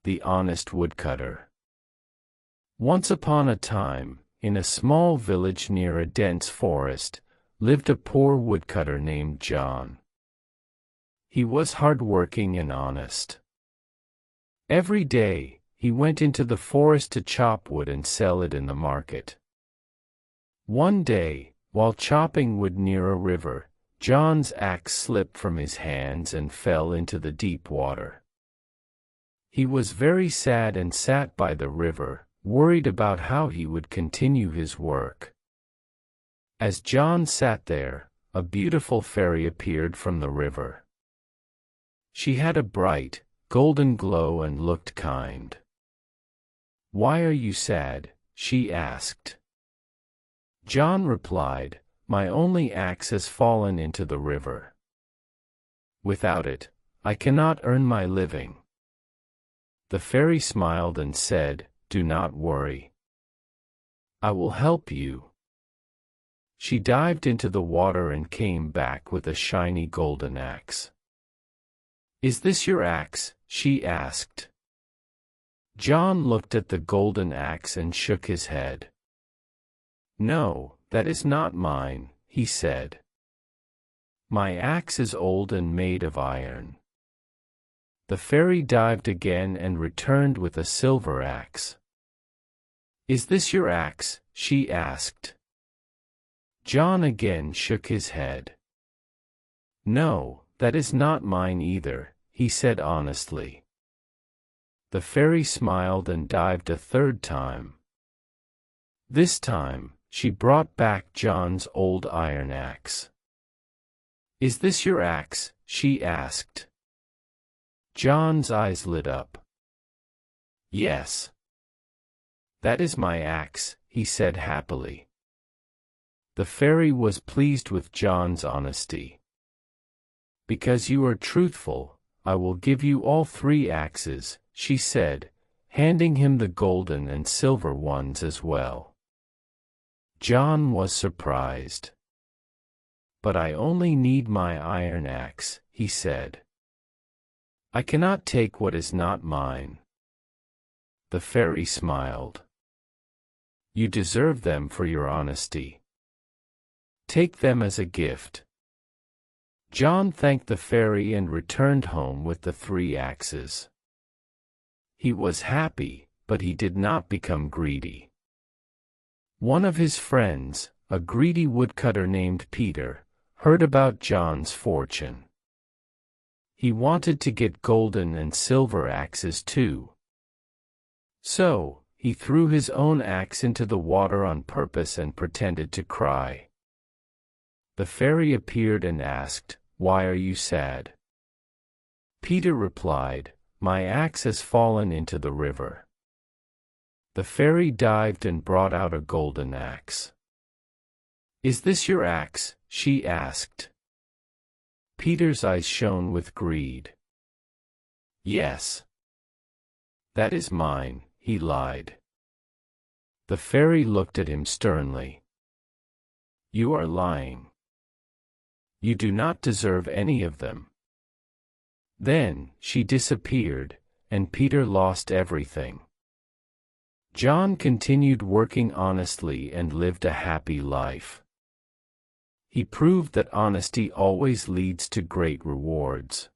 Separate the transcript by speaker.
Speaker 1: The Honest Woodcutter. Once upon a time, in a small village near a dense forest, lived a poor woodcutter named John. He was hard-working and honest. Every day, he went into the forest to chop wood and sell it in the market. One day, while chopping wood near a river, John's axe slipped from his hands and fell into the deep water. He was very sad and sat by the river, worried about how he would continue his work. As John sat there, a beautiful fairy appeared from the river. She had a bright, golden glow and looked kind. "Why are you sad?" she asked. John replied, "My only axe has fallen into the river. Without it, I cannot earn my living." The fairy smiled and said, "Do not worry. I will help you." She dived into the water and came back with a shiny golden axe. "Is this your axe?" she asked. John looked at the golden axe and shook his head. "No, that is not mine," he said. "My axe is old and made of iron." The fairy dived again and returned with a silver axe. "Is this your axe?" she asked. John again shook his head. "No, that is not mine either," he said honestly. The fairy smiled and dived a third time. This time, she brought back John's old iron axe. "Is this your axe?" she asked. John's eyes lit up. "Yes. That is my axe," he said happily. The fairy was pleased with John's honesty. "Because you are truthful, I will give you all 3 axes," she said, handing him the golden and silver ones as well. John was surprised. "But I only need my iron axe," he said. "I cannot take what is not mine." The fairy smiled. "You deserve them for your honesty. Take them as a gift." John thanked the fairy and returned home with the 3 axes. He was happy, but he did not become greedy. One of his friends, a greedy woodcutter named Peter, heard about John's fortune. He wanted to get golden and silver axes too. So, he threw his own axe into the water on purpose and pretended to cry. The fairy appeared and asked, "Why are you sad?" Peter replied, "My axe has fallen into the river." The fairy dived and brought out a golden axe. "Is this your axe?" she asked. Peter's eyes shone with greed. "Yes. That is mine," he lied. The fairy looked at him sternly. "You are lying. You do not deserve any of them." Then, she disappeared, and Peter lost everything. John continued working honestly and lived a happy life. He proved that honesty always leads to great rewards.